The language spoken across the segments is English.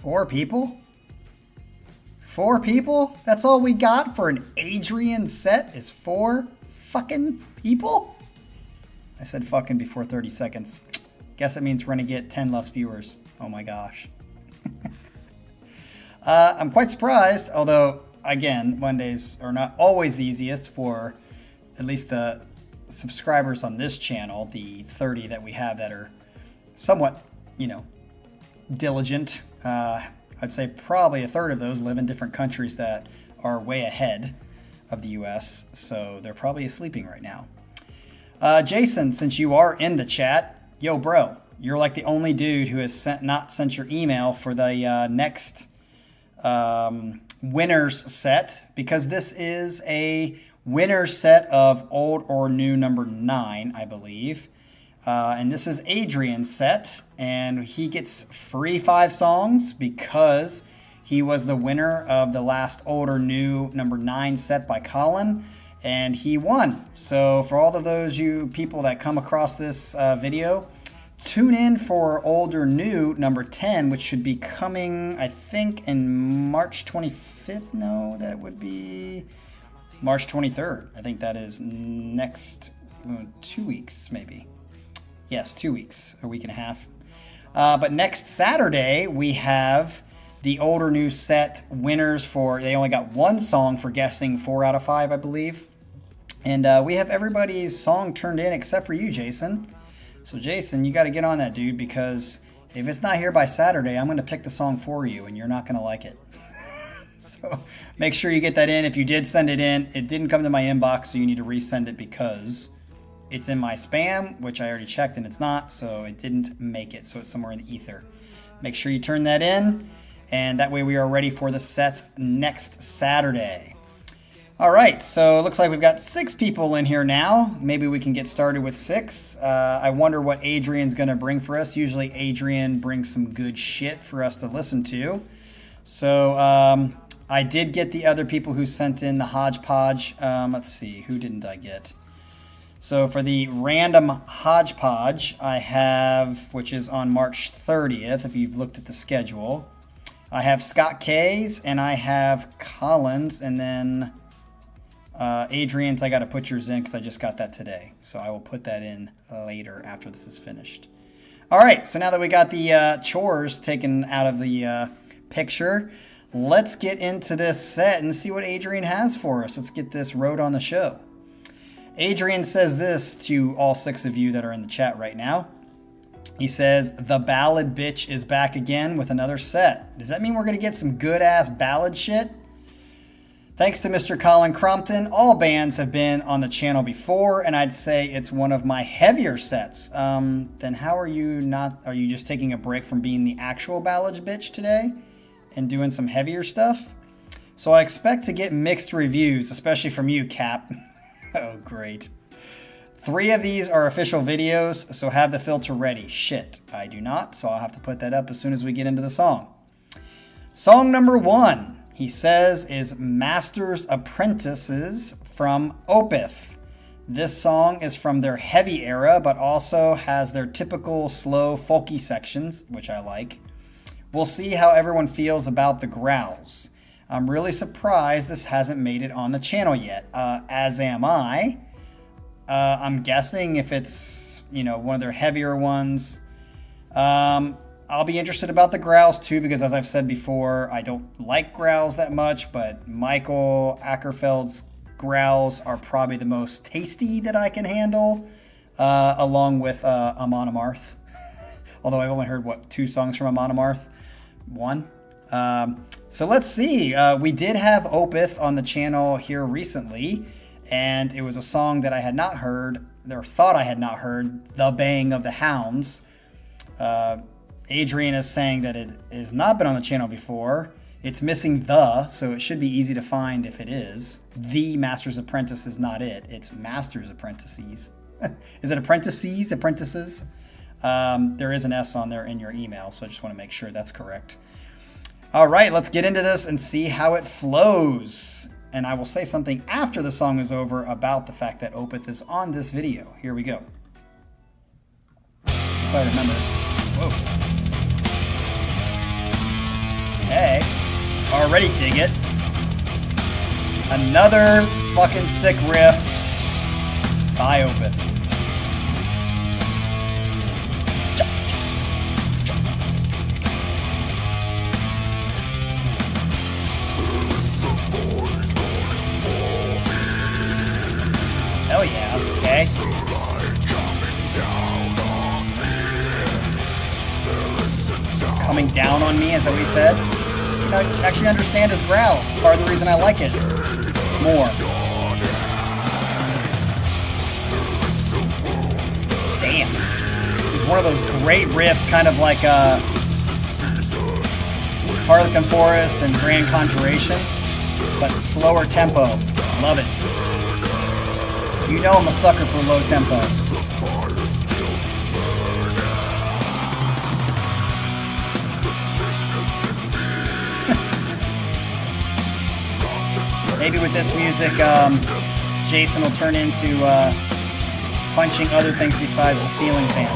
4 people? 4 people? That's all we got for an Adrian set is 4 fucking people? I said fucking before 30 seconds. Guess that means we're gonna get 10 less viewers. Oh my gosh. I'm quite surprised, although, again, Mondays are not always the easiest for at least the subscribers on this channel, the 30 that we have that are somewhat, you know, diligent. I'd say probably a third of those live in different countries that are way ahead of the US, so they're probably sleeping right now. Jason, since you are in the chat, yo bro, you're like the only dude who has not sent your email for the next winners set, because this is a winners set of old or new number 9, I believe. And this is Adrian's set, and he gets free 5 songs because he was the winner of the last old or new number 9 set by Colin, and he won. So for all of those you people that come across this video, tune in for old or new number 10, which should be coming, I think, in March 25th. No, that would be March 23rd. I think that is next 2 weeks, maybe. Yes, 2 weeks, a week and a half. But next Saturday, we have the old or new set winners for, they only got 1 song for guessing 4 out of 5, I believe. And we have everybody's song turned in except for you, Jason. So Jason, you got to get on that, dude, because if it's not here by Saturday, I'm going to pick the song for you, and you're not going to like it. So make sure you get that in. If you did send it in, it didn't come to my inbox, so you need to resend it because it's in my spam, which I already checked, and it's not, so it didn't make it. So it's somewhere in the ether. Make sure you turn that in, and that way we are ready for the set next Saturday. All right, so it looks like we've got 6 people in here now. Maybe we can get started with 6. I wonder what Adrian's going to bring for us. Usually Adrian brings some good shit for us to listen to. So I did get the other people who sent in the hodgepodge. Let's see, who didn't I get? So for the random hodgepodge, I have, which is on March 30th, if you've looked at the schedule, I have Scott K's and I have Collins, and then Adrian's, I got to put yours in because I just got that today. So I will put that in later after this is finished. All right, so now that we got the chores taken out of the picture, let's get into this set and see what Adrian has for us. Let's get this rode on the show. Adrian says this to all 6 of you that are in the chat right now. He says, the ballad bitch is back again with another set. Does that mean we're going to get some good-ass ballad shit? Thanks to Mr. Colin Crompton, all bands have been on the channel before, and I'd say it's one of my heavier sets. Then how are you not... Are you just taking a break from being the actual ballad bitch today and doing some heavier stuff? So I expect to get mixed reviews, especially from you, Cap. Oh, great. 3 of these are official videos, so have the filter ready. Shit, I do not, so I'll have to put that up as soon as we get into the song. Song number 1, he says, is Master's Apprentices from Opeth. This song is from their heavy era, but also has their typical slow, folky sections, which I like. We'll see how everyone feels about the growls. I'm really surprised this hasn't made it on the channel yet, as am I. I'm guessing if it's, you know, one of their heavier ones. I'll be interested about the growls too, because as I've said before, I don't like growls that much, but Michael Ackerfeld's growls are probably the most tasty that I can handle, along with Amon Amarth. Although I've only heard, what, 2 songs from Amon Amarth? 1? So let's see. We did have Opeth on the channel here recently, and it was a song that I had not heard, or thought I had not heard, The Baying of the Hounds. Adrian is saying that it has not been on the channel before. It's missing the, so it should be easy to find if it is. The Master's Apprentice is not it. It's Master's Apprentices. Is it Apprentices? Apprentices? There is an S on there in your email, so I just want to make sure that's correct. All right, let's get into this and see how it flows. And I will say something after the song is over about the fact that Opeth is on this video. Here we go. If I remember. Whoa. Okay. Already dig it. Another fucking sick riff by Opeth. Hell yeah, okay. Coming down on me, is that what he said? You know, I actually understand his growls. Part of the reason I like it more. Damn. He's one of those great riffs, kind of like Harlequin Forest and Grand Conjuration, but slower tempo. Love it. You know I'm a sucker for low tempo. Maybe with this music, Jason will turn into punching other things besides the ceiling fan.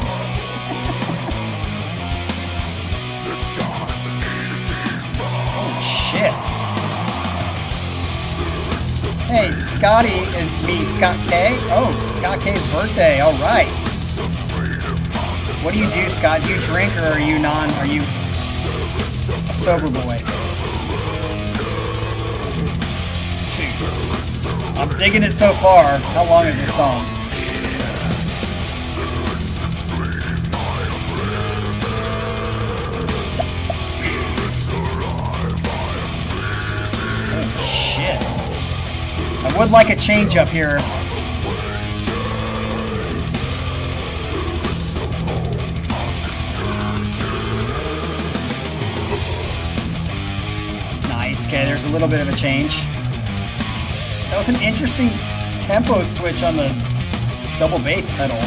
Oh shit. Hey, Scotty is me, Scott K. Oh, Scott K's birthday. All right. What do you do, Scott? Do you drink or are you a sober boy? I'm digging it so far. How long is this song? Oh shit. I would like a change up here. Nice. Okay, there's a little bit of a change. That was an interesting tempo switch on the double bass pedal.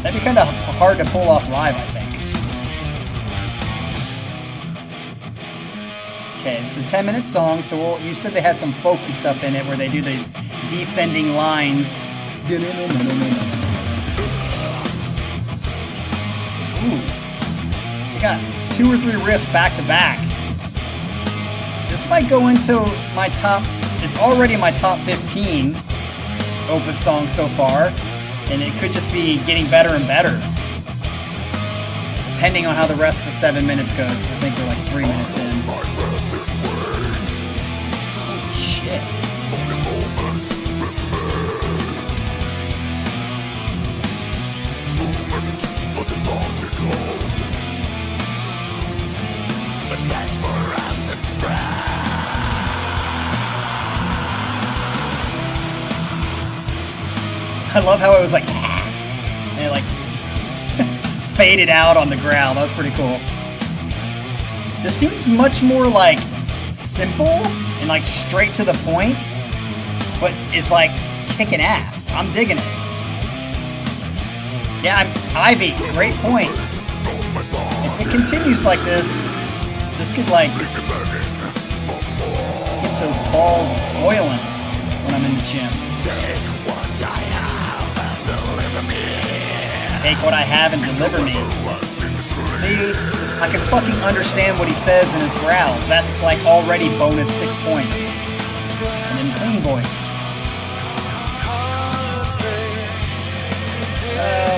That'd be kind of hard to pull off live, I think. Okay, it's a 10-minute song, so you said they had some folky stuff in it where they do these descending lines. Ooh. They got 2 or 3 riffs back to back. This might go into my top, it's already my top 15 Opeth songs so far, and it could just be getting better and better, depending on how the rest of the 7 minutes goes. I think we're like 3 minutes in. Holy shit. I love how it was like, and it like faded out on the growl. That was pretty cool. This seems much more like simple and like straight to the point, but it's like kicking ass. I'm digging it. Yeah, Ivy, great point. If it continues like this could like get those balls boiling when I'm in the gym. Take what I have and deliver me. See, I can fucking understand what he says in his growls. That's like already bonus 6 points. And then clean voice.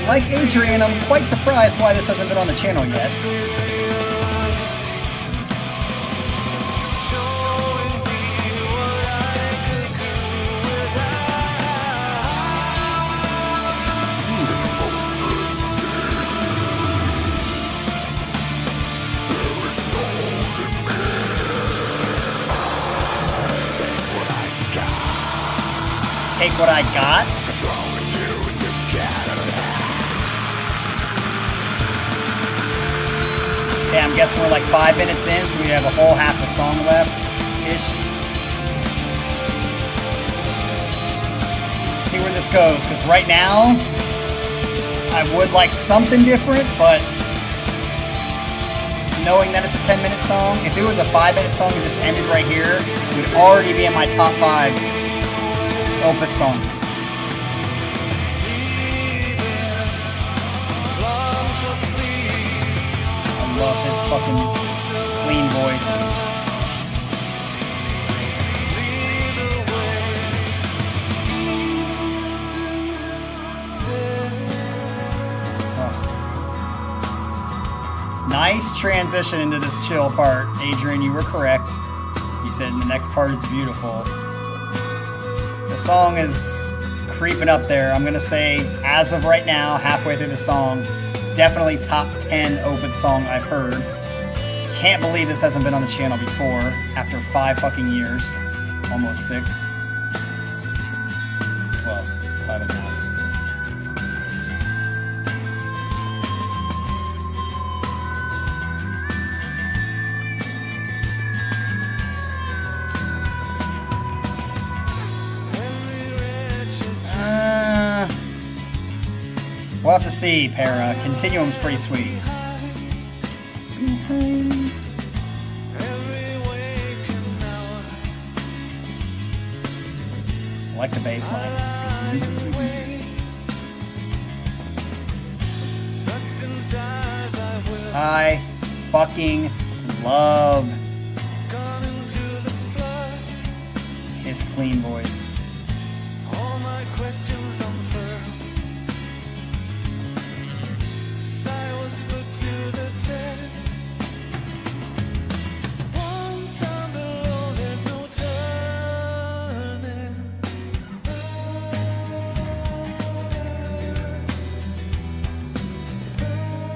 Like Adrian, I'm quite surprised why this hasn't been on the channel yet. Take what I got. Okay, I'm guessing we're like 5 minutes in, so we have a whole half a song left-ish. See where this goes, because right now, I would like something different, but knowing that it's a 10-minute song, if it was a 5-minute song and just ended right here, it would already be in my top 5 Opeth songs. love his fucking clean voice. Nice transition into this chill part. Adrian, you were correct. You said the next part is beautiful. The song is creeping up there. I'm going to say, as of right now, halfway through the song, definitely top 10 Opeth song I've heard. Can't believe this hasn't been on the channel before after 5 fucking years. Almost 6. Well, 5 and a half. We'll have to see, Para. Continuum's pretty sweet. I like the bass line. I fucking love his clean voice.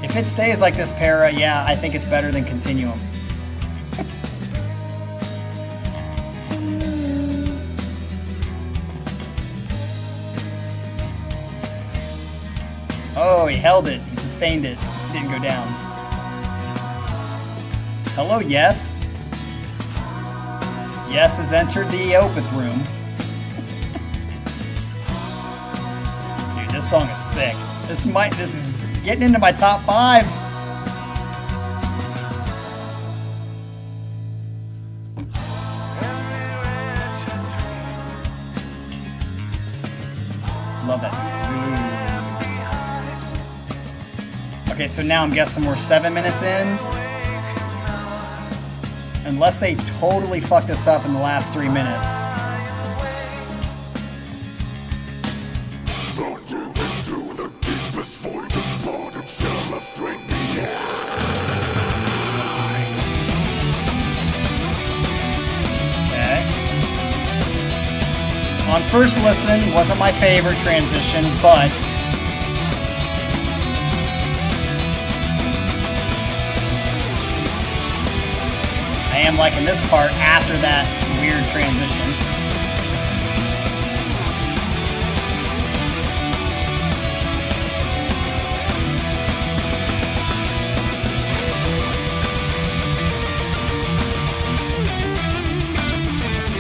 If it stays like this, Para, yeah, I think it's better than Continuum. Oh, he held it. He sustained it. It didn't go down. Hello, Yes. Yes has entered the Opeth room. Dude, this song is sick. This is getting into my top 5. Love that. Ooh. Okay, so now I'm guessing we're 7 minutes in. Unless they totally fuck this up in the last 3 minutes. On first listen, wasn't my favorite transition, but I am liking this part after that weird transition.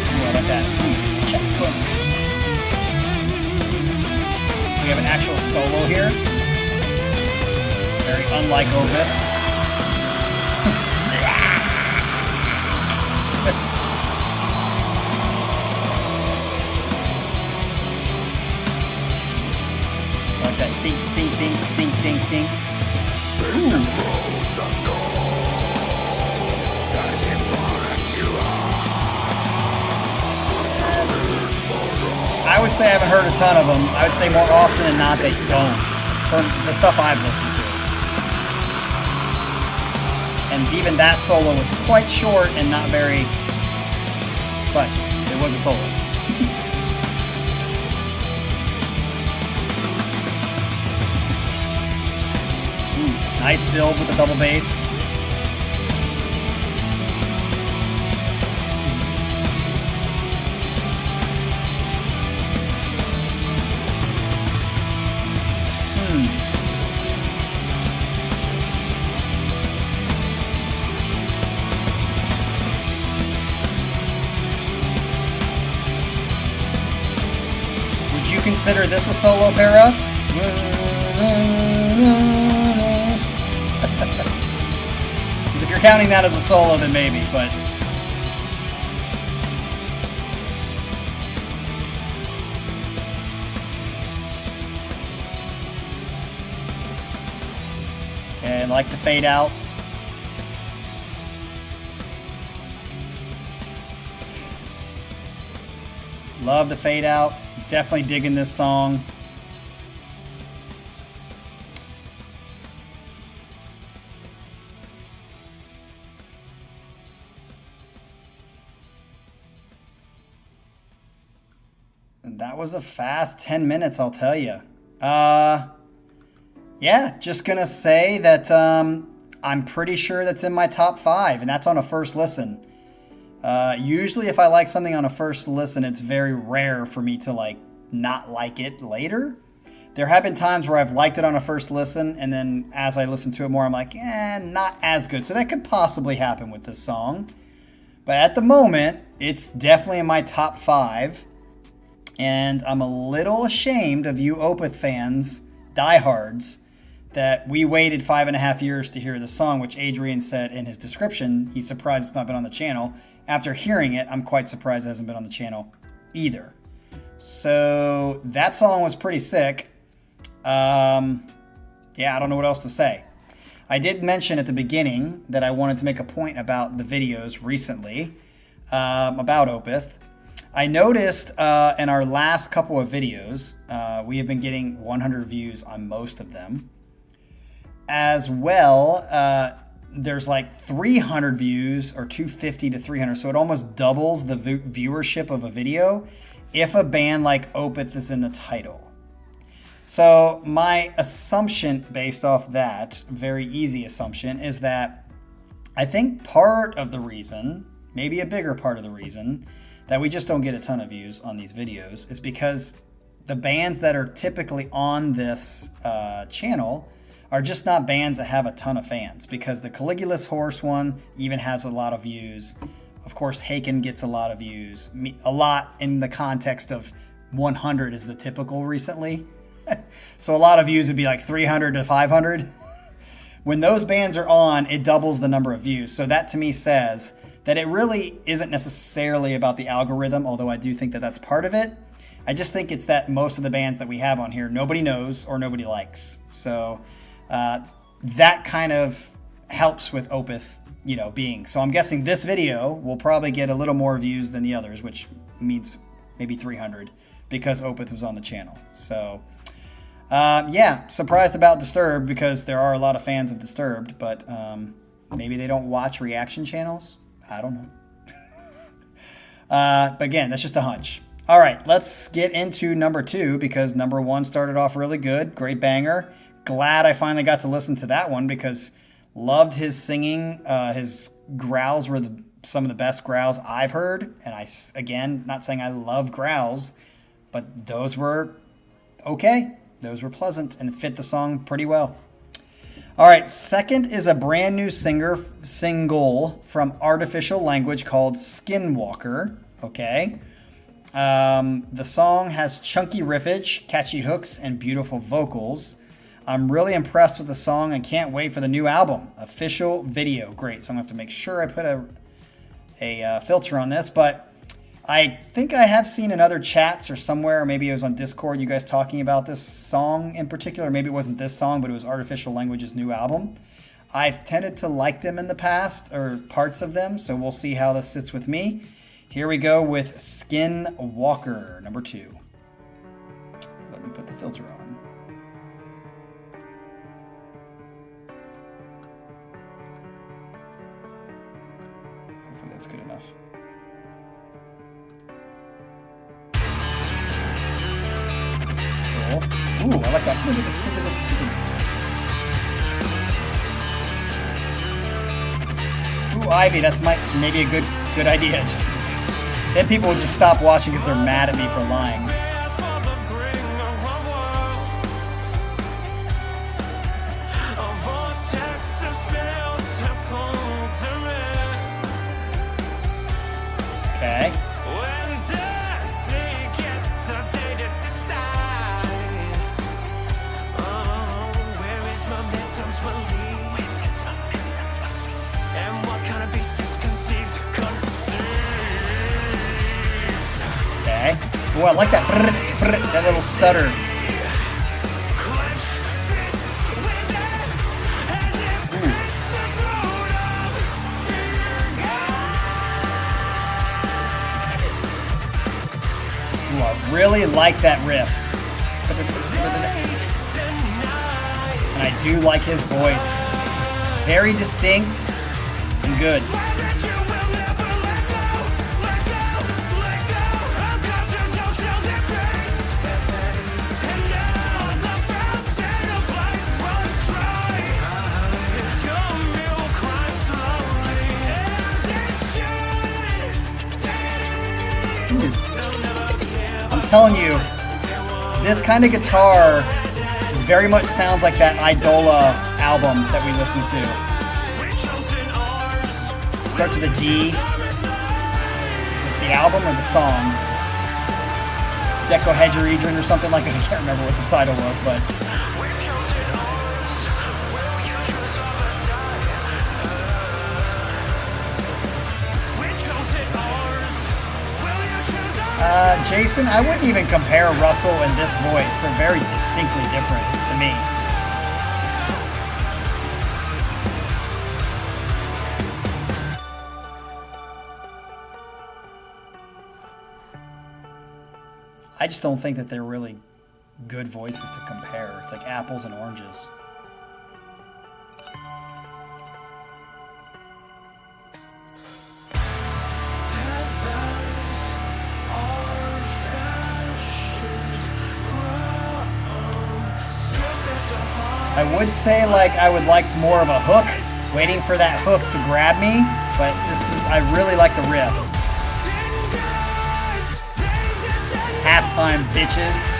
Ooh, I like that. Check, boom. We have an actual solo here. Very unlike Opeth. Like that ding, ding, ding, ding, ding, ding. Ooh. I would say I haven't heard a ton of them. I would say more often than not they don't. From the stuff I've listened to. And even that solo was quite short and not very, but it was a solo. Nice build with the double bass. Would you consider this a solo, Para? If you're counting that as a solo, then maybe, but... And like the fade out. Love the fade out. Definitely digging this song. And that was a fast 10 minutes, I'll tell you. Yeah, just gonna say that I'm pretty sure that's in my top 5, and that's on a first listen. Usually if I like something on a first listen, it's very rare for me to like not like it later. There have been times where I've liked it on a first listen, and then as I listen to it more, I'm like, not as good. So that could possibly happen with this song. But at the moment, it's definitely in my top 5. And I'm a little ashamed of you Opeth fans, diehards, that we waited 5.5 years to hear the song, which Adrian said in his description, he's surprised it's not been on the channel. After hearing it, I'm quite surprised it hasn't been on the channel either. So that song was pretty sick. Yeah, I don't know what else to say. I did mention at the beginning that I wanted to make a point about the videos recently, about Opeth. I noticed in our last couple of videos, we have been getting 100 views on most of them. As well, there's like 300 views or 250 to 300. So it almost doubles the viewership of a video if a band like Opeth is in the title. So my assumption based off that, very easy assumption, is that I think part of the reason, maybe a bigger part of the reason, that we just don't get a ton of views on these videos is because the bands that are typically on this channel are just not bands that have a ton of fans, because the Caligula's Horse one even has a lot of views. Of course, Haken gets a lot of views. A lot in the context of 100 is the typical recently. So a lot of views would be like 300 to 500. When those bands are on, it doubles the number of views. So that to me says that it really isn't necessarily about the algorithm, although I do think that that's part of it. I just think it's that most of the bands that we have on here, nobody knows or nobody likes. So that kind of helps with Opeth, being. So I'm guessing this video will probably get a little more views than the others, which means maybe 300 because Opeth was on the channel. So yeah, surprised about Disturbed because there are a lot of fans of Disturbed, but maybe they don't watch reaction channels. I don't know. But again, that's just a hunch. All right, let's get into number 2 because number 1 started off really good. Great banger. Glad I finally got to listen to that one because loved his singing. His growls were some of the best growls I've heard. And again, not saying I love growls, but those were okay. Those were pleasant and fit the song pretty well. All right, second is a brand new single from Artificial Language called Skinwalker. Okay. The song has chunky riffage, catchy hooks, and beautiful vocals. I'm really impressed with the song and can't wait for the new album. Official video. Great. So I'm going to have to make sure I put a filter on this, but I think I have seen in other chats or somewhere, or maybe it was on Discord, you guys talking about this song in particular. Maybe it wasn't this song, but it was Artificial Language's new album. I've tended to like them in the past, or parts of them, so we'll see how this sits with me. Here we go with Skinwalker, number 2. Let me put the filter on. Hopefully that's good enough. Ooh, I like that. Ooh, Ivy, that's maybe a good idea. Then people will just stop watching because they're mad at me for lying. Okay. Oh, I like that, that little stutter. really like that riff. And I do like his voice. Very distinct and good. I'm telling you, this kind of guitar very much sounds like that Idola album that we listened to. It starts with a D. Is the album or the song? Decohedron or something like that. I can't remember what the title was, but Jason, I wouldn't even compare Russell and this voice. They're very distinctly different to me. I just don't think that they're really good voices to compare. It's like apples and oranges. I would say like I would like more of a hook, waiting for that hook to grab me, but I really like the riff. Halftime, bitches.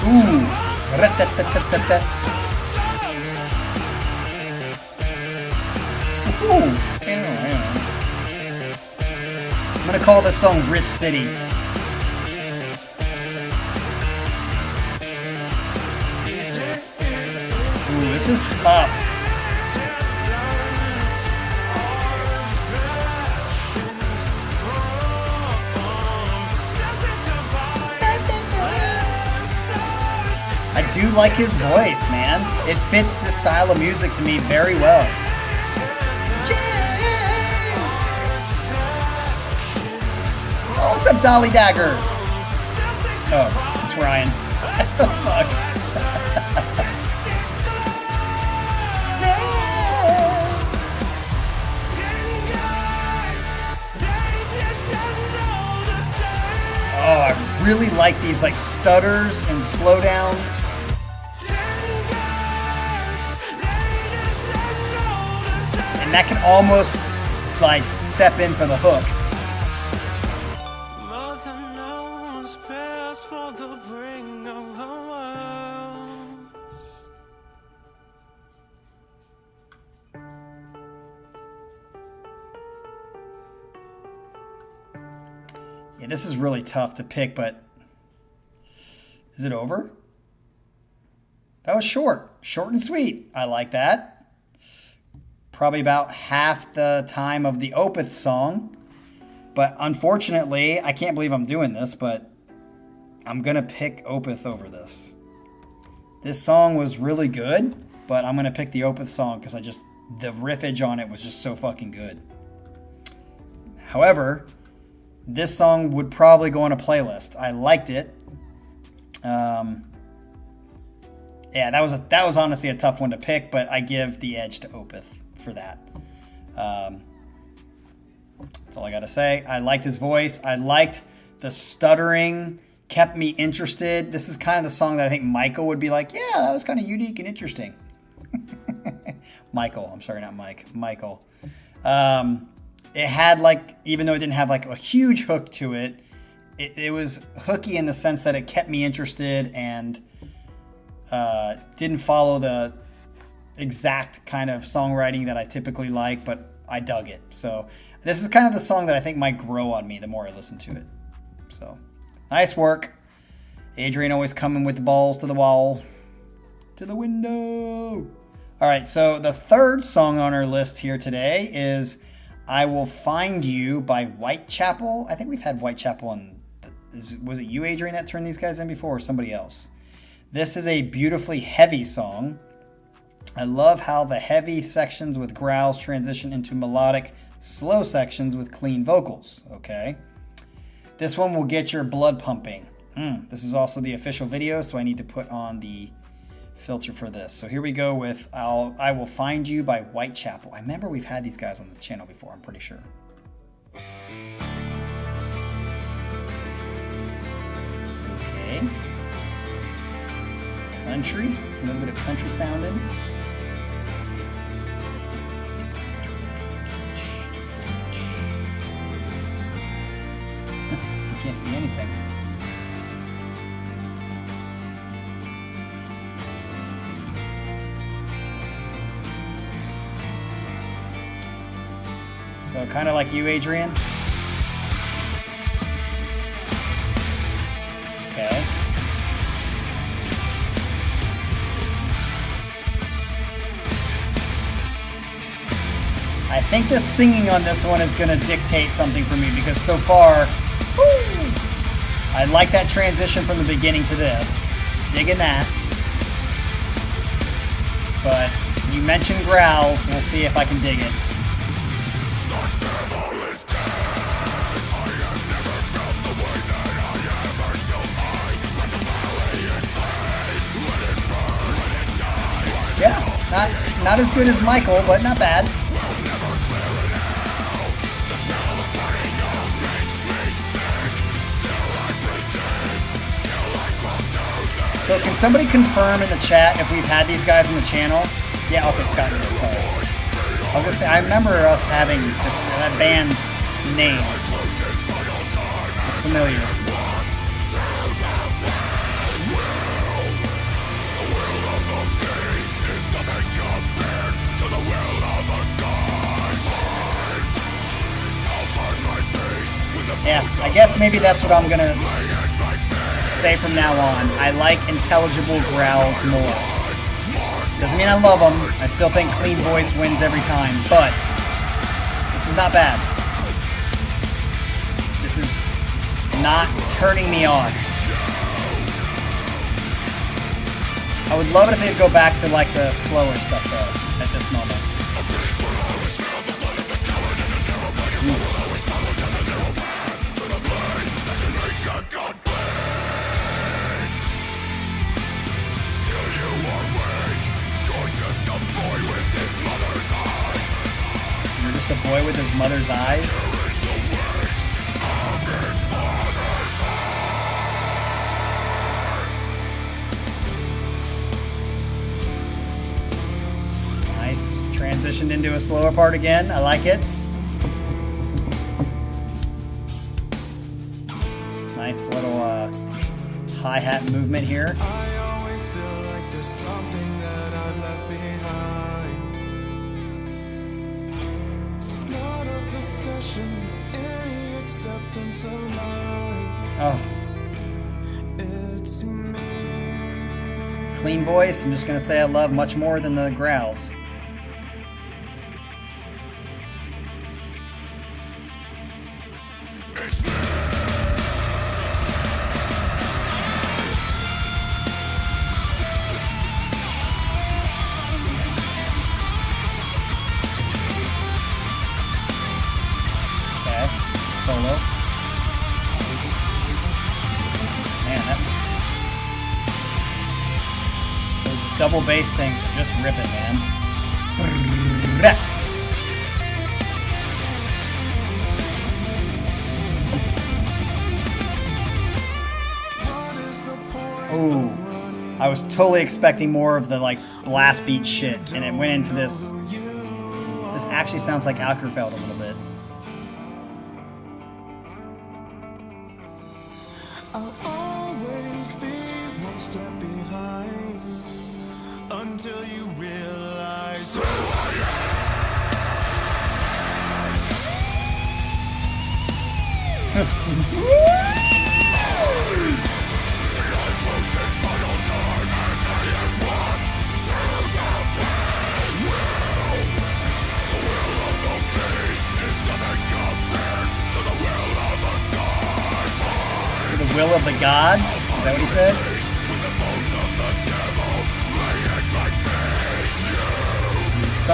Ooh, I like that. Ooh. I'm gonna call this song Riff City. Ooh, this is tough. I do like his voice, man. It fits the style of music to me very well. Oh, what's up, Dolly Dagger? Oh, it's Ryan. What the fuck? Oh, I really like these like stutters and slowdowns. And that can almost like step in for the hook. Yeah, this is really tough to pick, but is it over? That was short and sweet. I like that. Probably about half the time of the Opeth song. But unfortunately, I can't believe I'm doing this, but I'm going to pick Opeth over this. This song was really good, but I'm going to pick the Opeth song because the riffage on it was just so fucking good. However, this song would probably go on a playlist. I liked it. Yeah, that was honestly a tough one to pick, but I give the edge to Opeth for that. That's all I got to say. I liked his voice. I liked the stuttering. Kept me interested. This is kind of the song that I think Michael would be like, yeah, that was kind of unique and interesting. Michael. I'm sorry, not Mike. Michael. It had like, even though it didn't have like a huge hook to it, it was hooky in the sense that it kept me interested and didn't follow the exact kind of songwriting that I typically like, but I dug it. So this is kind of the song that I think might grow on me the more I listen to it. So nice work. Adrian always coming with the balls to the wall, to the window. All right, so the third song on our list here today is I Will Find You by Whitechapel. I think we've had Whitechapel on. Was it you, Adrian, that turned these guys in before, or somebody else? This is a beautifully heavy song. I love how the heavy sections with growls transition into melodic, slow sections with clean vocals. Okay. This one will get your blood pumping. This is also the official video, so I need to put on the filter for this. So here we go with I Will Find You by Whitechapel. I remember we've had these guys on the channel before, I'm pretty sure. Okay. Country, a little bit of country sounding. You can't see anything. So kind of like you, Adrian. Okay. I think the singing on this one is going to dictate something for me because so far, woo, I like that transition from the beginning to this. Digging that. But you mentioned growls. We'll see if I can dig it. Yeah, not as good as Michael, but not bad. So can somebody confirm in the chat if we've had these guys on the channel? Yeah, okay, Scott. Sorry. I was gonna say I remember us having just that band name. It's familiar. Yeah, I guess maybe that's what I'm gonna say from now on. I like intelligible growls more. Doesn't mean I love them. I still think clean voice wins every time, but this is not bad. This is not turning me on. I would love it if they'd go back to like the slower stuff though, at this moment. You're just a boy with his mother's eyes? Nice. Transitioned into a slower part again. I like it. Nice little hi-hat movement here. I always feel like there's something that I left behind. It's not a possession, any acceptance of mine. Oh. It's me. Clean voice. I'm just going to say I love much more than the growls. Solo. Man, those double bass things are just ripping, man. Ooh, I was totally expecting more of the like blast beat shit, and it went into this. This actually sounds like Alkerfeld a little bit. I'll always be one step behind until you realize who I The will of the gods? Is that what he said?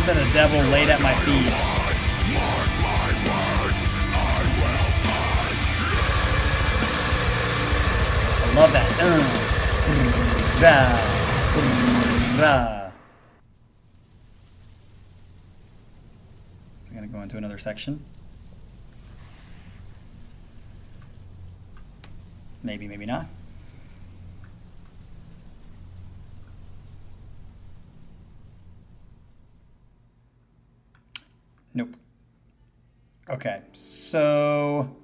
Something the devil laid at my feet. I love that. So I'm going to go into another section. Maybe, maybe not. Nope. Okay, so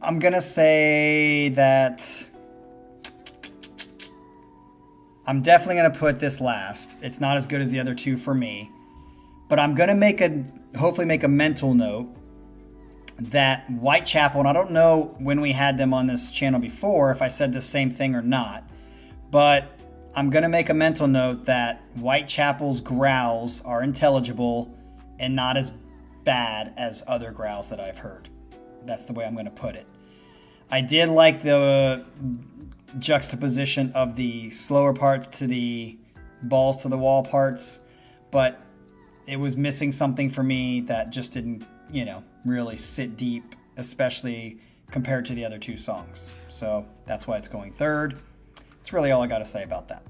I'm gonna say that I'm definitely gonna put this last. It's not as good as the other two for me, but I'm gonna hopefully make a mental note that Whitechapel, and I don't know when we had them on this channel before, if I said the same thing or not, but I'm going to make a mental note that Whitechapel's growls are intelligible and not as bad as other growls that I've heard. That's the way I'm going to put it. I did like the juxtaposition of the slower parts to the balls to the wall parts, but it was missing something for me that just didn't, really sit deep, especially compared to the other two songs. So that's why it's going third. That's really all I got to say about that.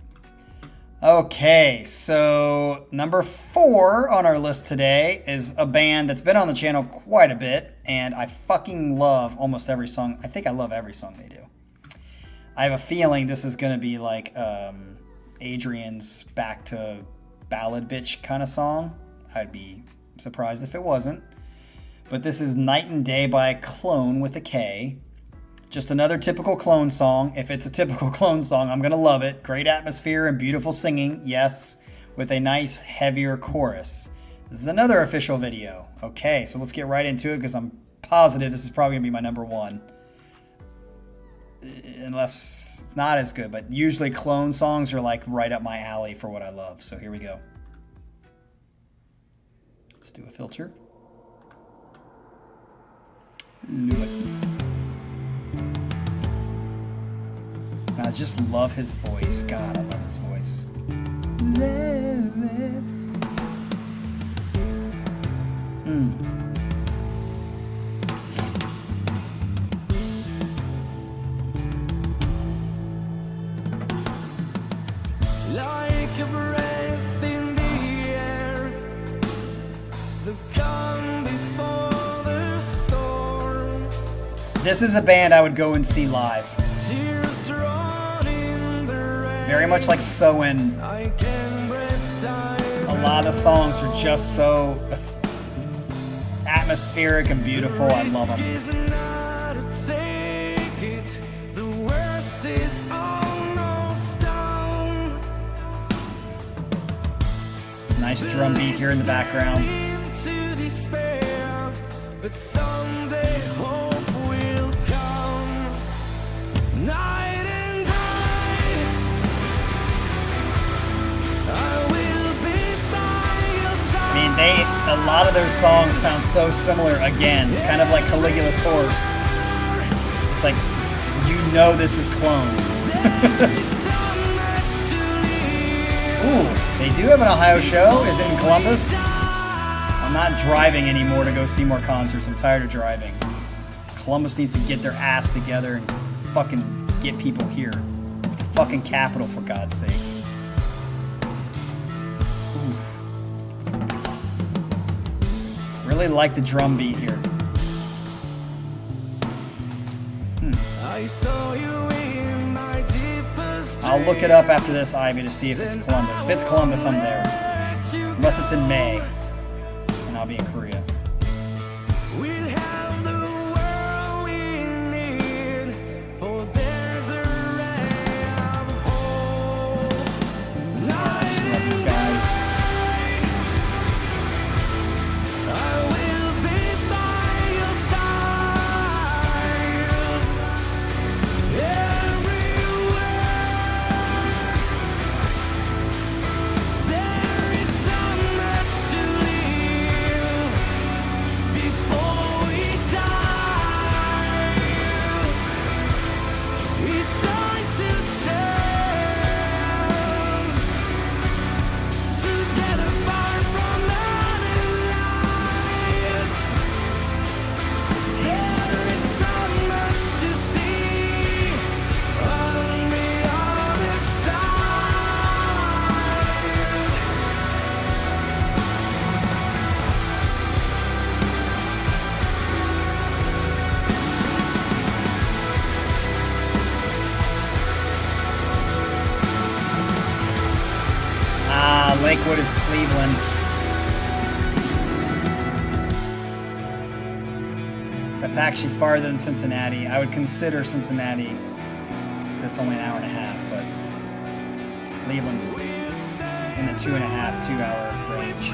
Okay, so number 4 on our list today is a band that's been on the channel quite a bit, and I fucking love almost every song. I think I love every song they do. I have a feeling this is going to be like Adrian's back to ballad bitch kind of song. I'd be surprised if it wasn't. But this is Night and Day by Klone with a K. Just another typical Klone song. If it's a typical Klone song, I'm going to love it. Great atmosphere and beautiful singing, yes, with a nice, heavier chorus. This is another official video. Okay, so let's get right into it because I'm positive this is probably going to be my number 1. Unless it's not as good, but usually Klone songs are like right up my alley for what I love. So here we go. Let's do a filter. I just love his voice. God, I love his voice. Like a breath in the air, the calm before the storm. This is a band I would go and see live. Tears run in the rain. Very much like Soen. I can breathe time. A lot of the songs are just so atmospheric and beautiful. I love them. Is not to take it. The worst is almost done. Nice drum beat here in the background. To despair, but someday hope will come. Night and day, I will be by your side. I mean, a lot of their songs sound so similar again. It's kind of like Caligula's Horse. It's like, this is Klone. Ooh, they do have an Ohio show. Is it in Columbus? I'm not driving anymore to go see more concerts. I'm tired of driving. Columbus needs to get their ass together and fucking get people here. It's the fucking capital, for God's sakes. Ooh. Really like the drum beat here. I saw you in my deepest I'll look it up after this, Ivy, to see if it's Columbus. If it's Columbus, I'm there. Unless it's in May, and I'll be in Korea. we'll have the world we need, for there's a ray of hope. I just love these guys. I will be by your side everywhere. There is so much to live, Lakewood is Cleveland. That's actually farther than Cincinnati. I would consider Cincinnati. That's only an hour and a half, but Cleveland's in the 2.5, 2 hour range.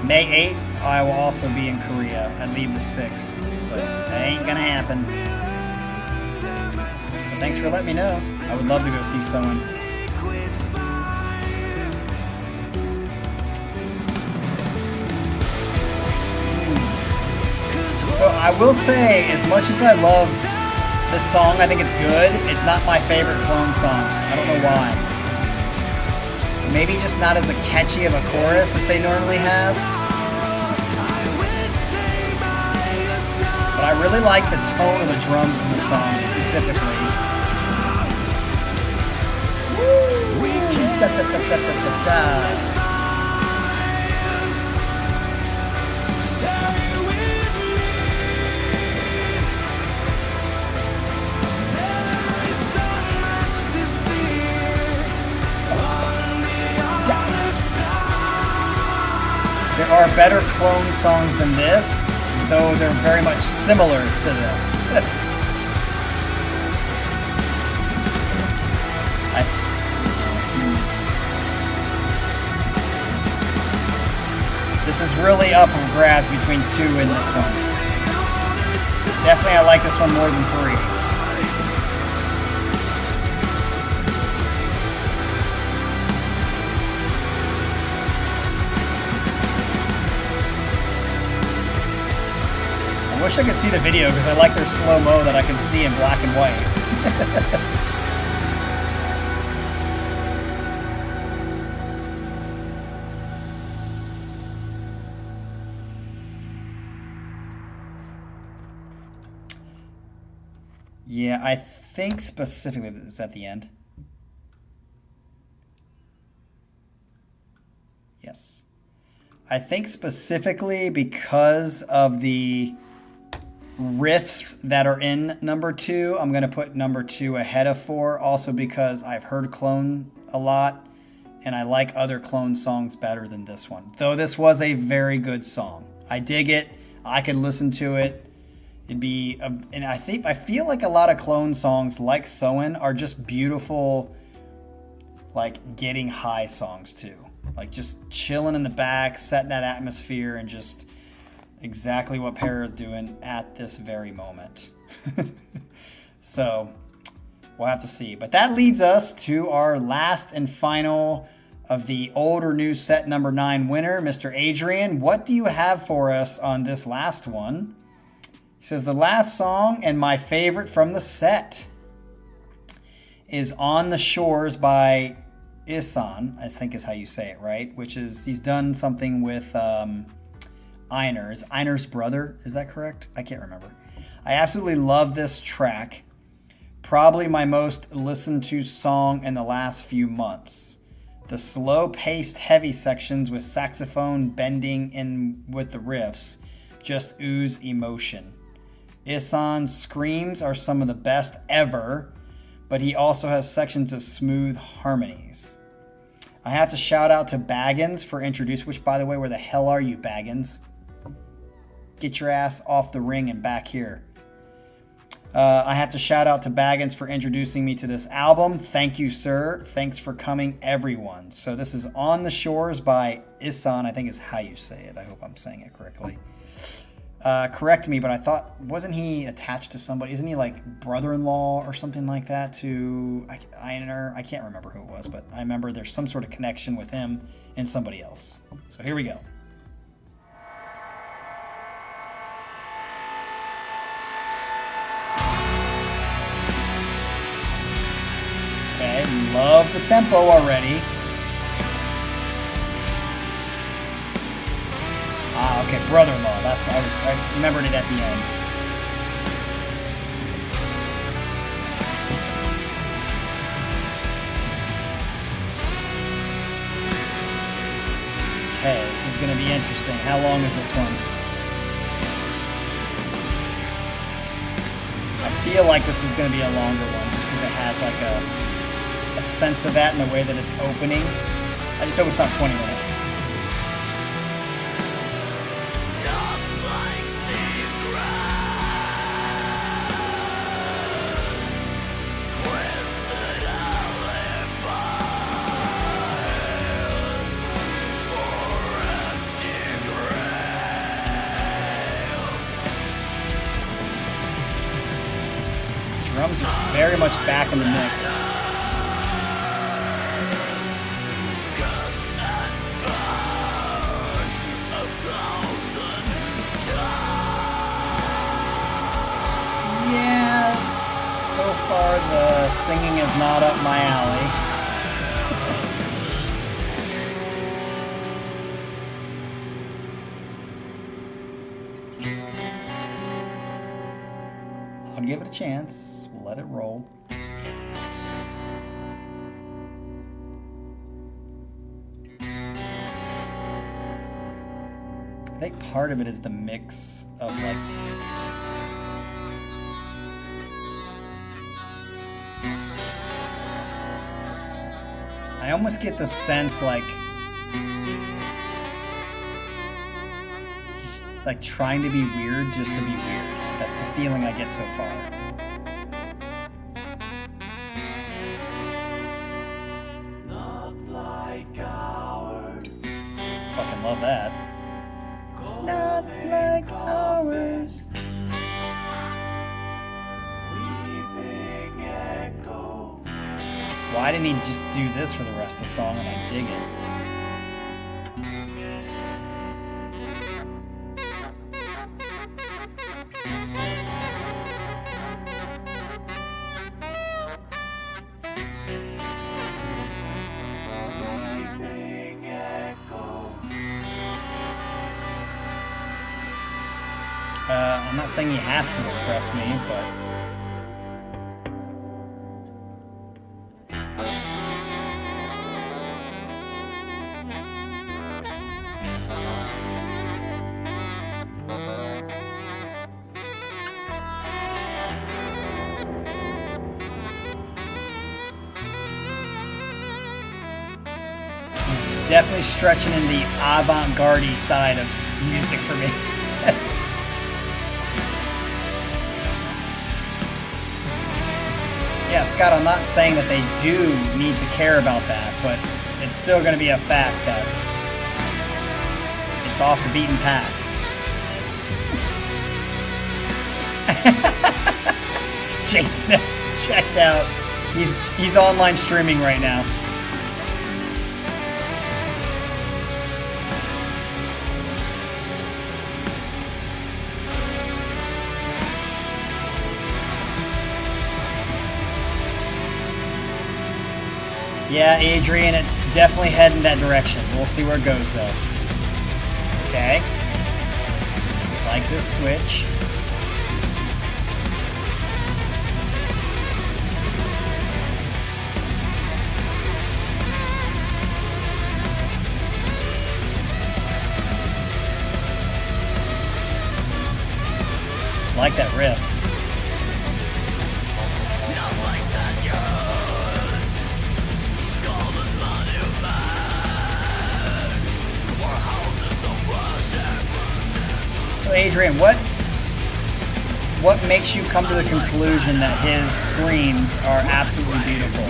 May 8th, I will also be in Korea. I leave the 6th, so that ain't gonna happen. But thanks for letting me know. I would love to go see someone. So I will say, as much as I love this song, I think it's good. It's not my favorite Klone song. I don't know why. Maybe just not as a catchy of a chorus as they normally have. But I really like the tone of the drums in the song specifically. Da, da, da, da, da, da, da. There are better Klone songs than this, though they're very much similar to this. This is really up for grabs between 2 and this one. Definitely I like this one more than 3. I wish I could see the video because I like their slow-mo that I can see in black and white. Yeah, I think specifically, is that the end? Yes. I think specifically because of the riffs that are in number 2, I'm going to put number 2 ahead of 4. Also because I've heard Klone a lot, and I like other Klone songs better than this one. Though this was a very good song. I dig it. I could listen to it. It'd be, and I feel like a lot of Klone songs like Soen are just beautiful, like getting high songs too. Like just chilling in the back, setting that atmosphere, and just exactly what Para is doing at this very moment. So we'll have to see. But that leads us to our last and final of the old or new set number 9 winner, Mr. Adrian. What do you have for us on this last one? He says, the last song and my favorite from the set is On the Shores by Ihsahn, I think is how you say it, right? Which is, he's done something with Einar. Is Einar's brother, is that correct? I can't remember. I absolutely love this track. Probably my most listened to song in the last few months. The slow-paced heavy sections with saxophone bending in with the riffs just ooze emotion. Ihsahn's screams are some of the best ever, but he also has sections of smooth harmonies. I have to shout out to Baggins for introducing, which by the way, where the hell are you, Baggins? Get your ass off the ring and back here. I have to shout out to Baggins for introducing me to this album. Thank you, sir. Thanks for coming, everyone. So this is On the Shores by Ihsahn, I think is how you say it. I hope I'm saying it correctly. Correct me, but I thought, wasn't he attached to somebody? Isn't he like brother-in-law or something like that to Einar? I can't remember who it was, but I remember there's some sort of connection with him and somebody else. So here we go. Okay, love the tempo already. Ah, okay, brother-in-law. That's what I remembered it at the end. Okay, this is going to be interesting. How long is this one? I feel like this is going to be a longer one, just because it has like a a sense of that in the way that it's opening. I just hope it's not 20 minutes. Drums are very much back in the mix. Yeah, so far the singing is not up my alley. I'll give it a chance. We'll let it roll. I think part of it is the mix of like I almost get the sense like he's like trying to be weird just to be weird. That's the feeling I get so far. Not like ours. Fucking love that. Not like ours. Weeping echo. Why didn't he just do this for the rest of the song and I dig it? Weeping echo. I'm not saying he has to impress me, but he's definitely stretching in the avant-garde side of music for me. Yeah, Scott, I'm not saying that they do need to care about that, but it's still going to be a fact that it's off the beaten path. Jason has checked out. He's online streaming right now. Yeah, Adrian, it's definitely heading that direction. We'll see where it goes, though. Okay. Like this switch. Like that riff. So Adrian, what makes you come to the conclusion that his screams are absolutely beautiful,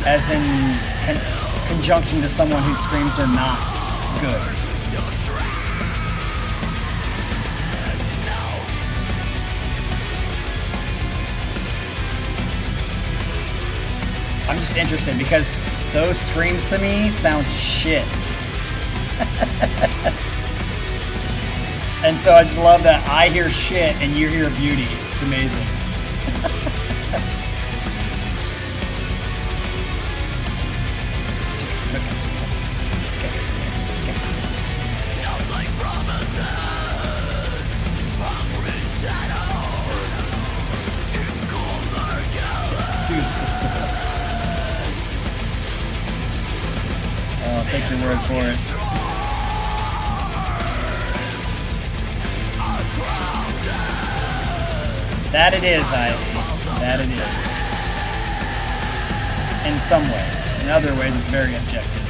as in conjunction to someone whose screams are not good? I'm just interested because those screams to me sound shit. And so I just love that I hear shit and you hear beauty. It's amazing. I'll take your word for it. That it is, Ivy. That it is. in some ways. In other ways, it's very objective.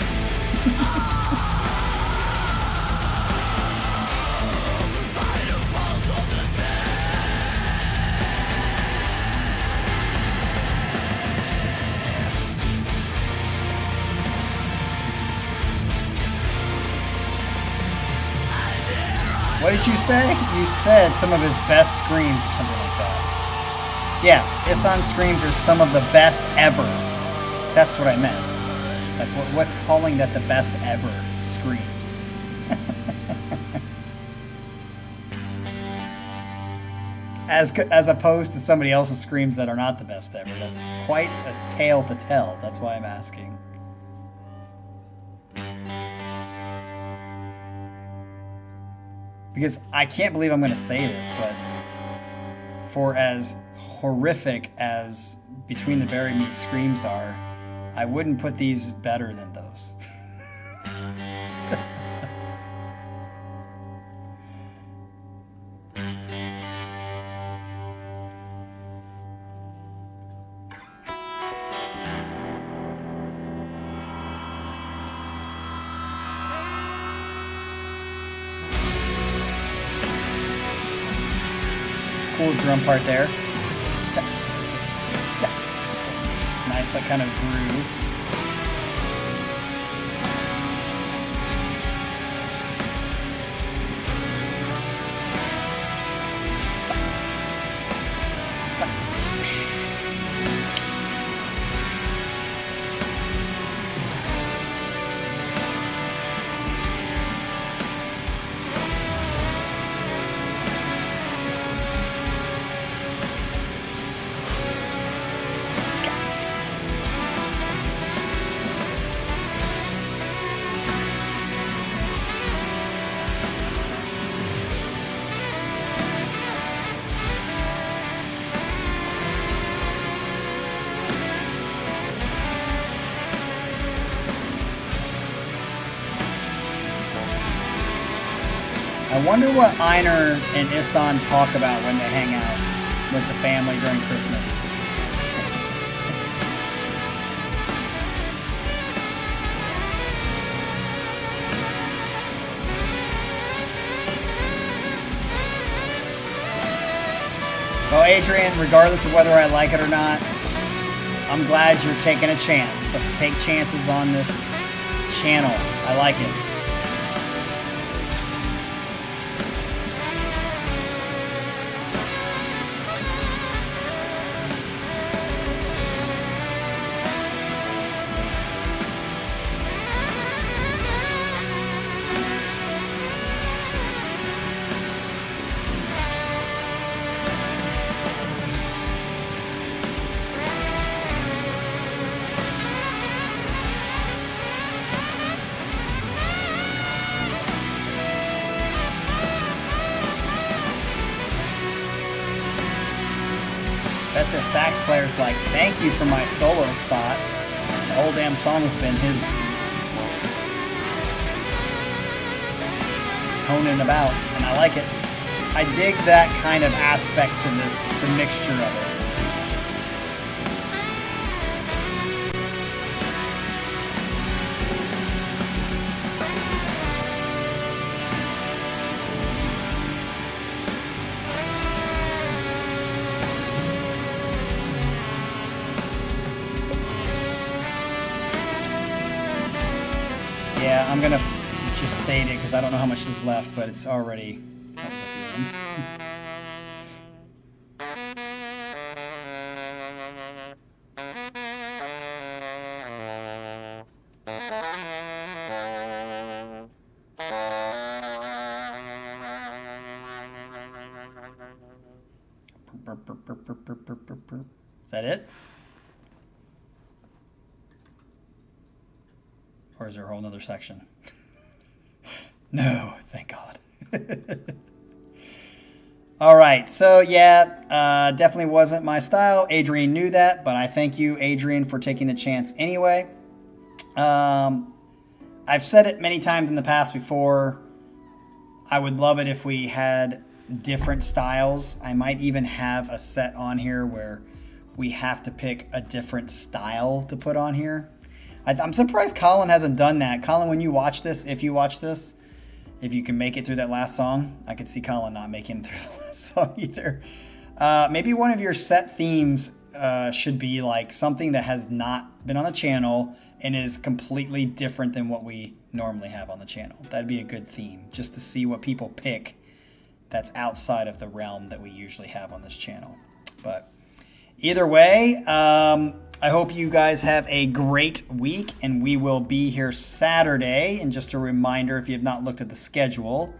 What did you say? You said some of his best screams or something like that. Yeah, Ihsahn screams are some of the best ever. That's what I meant. Like, what's calling that the best ever screams? As opposed to somebody else's screams that are not the best ever. That's quite a tale to tell. That's why I'm asking. Because I can't believe I'm going to say this, but for as horrific as Between the Bury Me screams are, I wouldn't put these better than those. Cool drum part there. Nice, that kind of groove. I wonder what Einar and Ihsahn talk about when they hang out with the family during Christmas. Well, Adrian, regardless of whether I like it or not, I'm glad you're taking a chance. Let's take chances on this channel. I like it. Bet the sax player's like, thank you for my solo spot. The whole damn song has been his honing about, and I like it. I dig that kind of aspect to this, the mixture of it. Yeah, I'm gonna just state it because I don't know how much is left, but it's already at the end. Is that it? Or is there a whole nother section? No, thank God. All right, so yeah, definitely wasn't my style. Adrian knew that, but I thank you, Adrian, for taking the chance anyway. I've said it many times in the past before. I would love it if we had different styles. I might even have a set on here where we have to pick a different style to put on here. I'm surprised Colin hasn't done that. Colin, when you watch this, if you watch this, if you can make it through that last song, I could see Colin not making it through the last song either. Maybe one of your set themes should be like something that has not been on the channel and is completely different than what we normally have on the channel. That'd be a good theme, just to see what people pick that's outside of the realm that we usually have on this channel. But either way, I hope you guys have a great week, and we will be here Saturday. And just a reminder, if you have not looked at the schedule,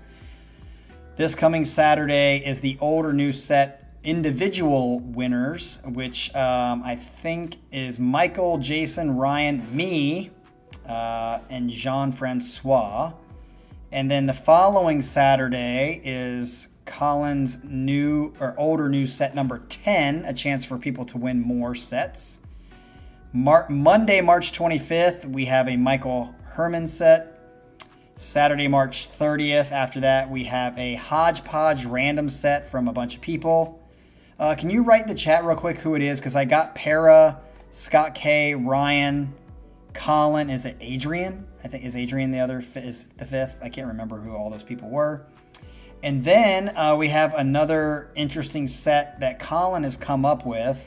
this coming Saturday is the old or new set individual winners, which I think is Michael, Jason, Ryan, me, and Jean-Francois. And then the following Saturday is Colin's new or older new set number 10, a chance for people to win more sets. Monday, March 25th, we have a Michael Herman set. Saturday, March 30th, after that, we have a hodgepodge random set from a bunch of people. Can you write in the chat real quick who it is? Because I got Para, Scott K, Ryan, Colin. Is it Adrian? I think is Adrian is the fifth. I can't remember who all those people were. And then we have another interesting set that Colin has come up with,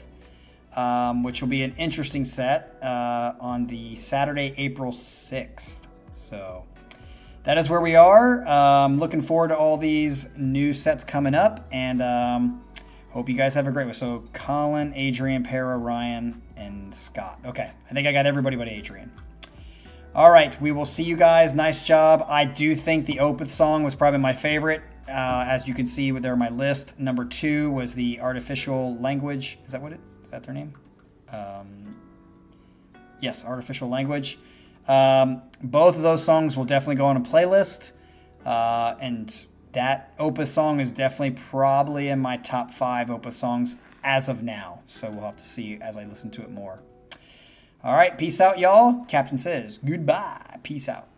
which will be an interesting set on the Saturday, April 6th. So that is where we are. Looking forward to all these new sets coming up, and hope you guys have a great one. So Colin, Adrian, Para, Ryan, and Scott. Okay, I think I got everybody but Adrian. All right, we will see you guys. Nice job. I do think the Opeth song was probably my favorite. As you can see there on my list, number 2 was the Artificial Language. Is that their name? Yes, Artificial Language. Both of those songs will definitely go on a playlist. And that Opeth song is definitely probably in my top 5 Opeth songs as of now. So we'll have to see as I listen to it more. All right, peace out, y'all. Captain says goodbye. Peace out.